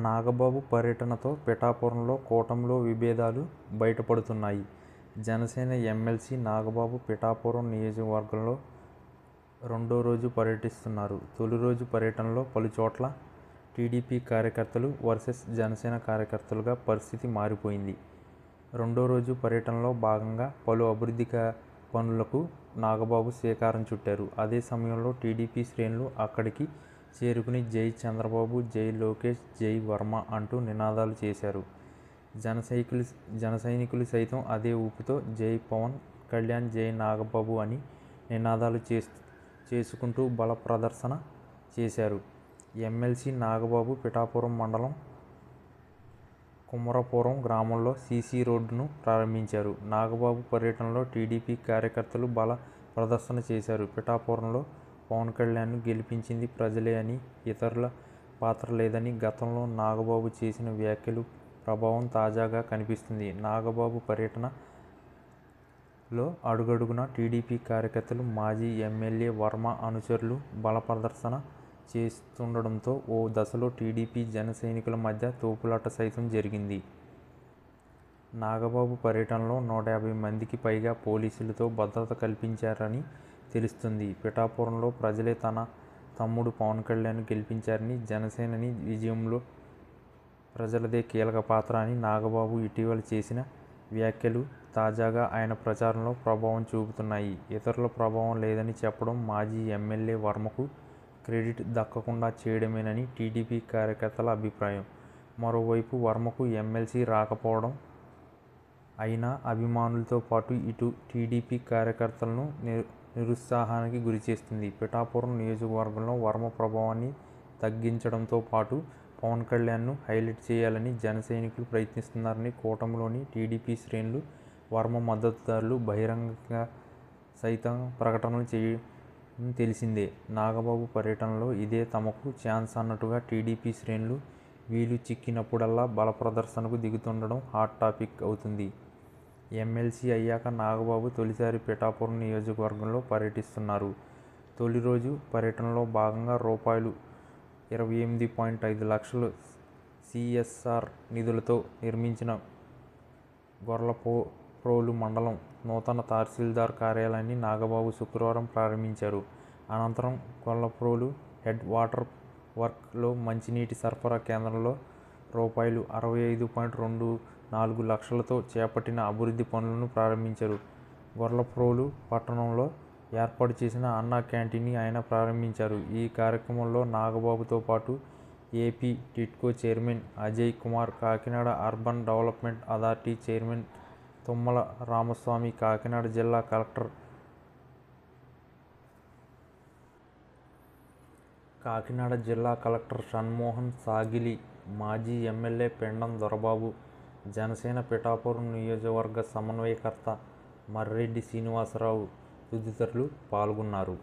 నాగబాబు పర్యటనతో పిఠాపురంలో కూటమిలో విభేదాలు బయటపడుతున్నాయి. జనసేన ఎమ్మెల్సీ నాగబాబు పిఠాపురం నియోజకవర్గంలో రెండో రోజు పర్యటిస్తున్నారు. తొలి రోజు పర్యటనలో పలుచోట్ల టీడీపీ కార్యకర్తలు వర్సెస్ జనసేన కార్యకర్తలుగా పరిస్థితి మారిపోయింది. రెండో రోజు పర్యటనలో భాగంగా పలు అభివృద్ధి పనులకు నాగబాబు శ్రీకారం చుట్టారు. అదే సమయంలో టీడీపీ శ్రేణులు అక్కడికి చేరుకుని జై చంద్రబాబు, జై లోకేష్, జై వర్మ అంటూ నినాదాలు చేశారు. జనసైనికులు సైతం అదే ఊపుతో జై పవన్ కళ్యాణ్, జై నాగబాబు అని నినాదాలు చేసుకుంటూ బల ప్రదర్శన చేశారు. ఎమ్మెల్సీ నాగబాబు పిఠాపురం మండలం కుమరపురం గ్రామంలో సీసీ రోడ్డును ప్రారంభించారు. నాగబాబు పర్యటనలో టీడీపీ కార్యకర్తలు బల ప్రదర్శన చేశారు. పిఠాపురంలో పవన్ కళ్యాణ్ను గెలిపించింది ప్రజలే అని, ఇతరుల పాత్ర లేదని గతంలో నాగబాబు చేసిన వ్యాఖ్యలు ప్రభావం తాజాగా కనిపిస్తుంది. నాగబాబు పర్యటనలో అడుగడుగునా టీడీపీ కార్యకర్తలు, మాజీ ఎమ్మెల్యే వర్మ అనుచరులు బల ప్రదర్శన చేస్తుండడంతో ఓ దశలో టీడీపీ జన సైనికుల మధ్య తోపులాట సైతం జరిగింది. నాగబాబు పర్యటనలో 150 మందికి పైగా పోలీసులతో భద్రత కల్పించారని తెలుస్తుంది. పిఠాపురంలో ప్రజలే తన తమ్ముడు పవన్ కళ్యాణ్ను గెలిపించారని, జనసేనని విజయంలో ప్రజలదే కీలక పాత్ర అని నాగబాబు ఇటీవల చేసిన వ్యాఖ్యలు తాజాగా ఆయన ప్రచారంలో ప్రభావం చూపుతున్నాయి. ఇతరుల ప్రభావం లేదని చెప్పడం మాజీ ఎమ్మెల్యే వర్మకు క్రెడిట్ దక్కకుండా చేయడమేనని టీడీపీ కార్యకర్తల అభిప్రాయం. మరోవైపు వర్మకు ఎమ్మెల్సీ రాకపోవడం అయినా అభిమానులతో పాటు ఇటు టీడీపీ కార్యకర్తలను నిరుత్సాహానికి గురిచేస్తుంది. పిఠాపురం నియోజకవర్గంలో వర్మ ప్రభావాన్ని తగ్గించడంతో పాటు పవన్ కళ్యాణ్ను హైలైట్ చేయాలని జన సైనికులు ప్రయత్నిస్తున్నారని కూటమిలోని టీడీపీ శ్రేణులు, వర్మ మద్దతుదారులు బహిరంగంగా సైతం ప్రకటనలు చేయడం తెలిసిందే. నాగబాబు పర్యటనలో ఇదే తమకు ఛాన్స్ అన్నట్టుగా టీడీపీ శ్రేణులు వీలు చిక్కినప్పుడల్లా బల ప్రదర్శనకు దిగుతుండడం హాట్ టాపిక్ అవుతుంది. ఎమ్మెల్సీ అయ్యాక నాగబాబు తొలిసారి పిఠాపురం నియోజకవర్గంలో పర్యటిస్తున్నారు. తొలి రోజు పర్యటనలో భాగంగా రూ.28.5 లక్షల సీఎస్ఆర్ నిధులతో నిర్మించిన గొర్లప్రోలు మండలం నూతన తహసీల్దార్ కార్యాలయాన్ని నాగబాబు శుక్రవారం ప్రారంభించారు. అనంతరం గొర్లప్రోలు హెడ్ వాటర్ వర్క్ లో మంచినీటి సరఫరా కేంద్రంలో రూ.65.24 లక్షలతో చేపట్టిన అభివృద్ధి పనులను ప్రారంభించారు. గొర్లప్రోలు పట్టణంలో ఏర్పాటు చేసిన అన్నా క్యాంటీన్ని ఆయన ప్రారంభించారు. ఈ కార్యక్రమంలో నాగబాబుతో పాటు AP TIDCO chairman Ajay Kumar, Kakinada urban development authority chairman Tummala Ramaswamy, Kakinada జిల్లా కలెక్టర్ షణ్మోహన్ సాగిలి, మాజీ ఎమ్మెల్యే పెండం దొరబాబు, జనసేన పిఠాపురం నియోజకవర్గ సమన్వయకర్త మర్రెడ్డి శ్రీనివాసరావు తదితరులు పాల్గొన్నారు.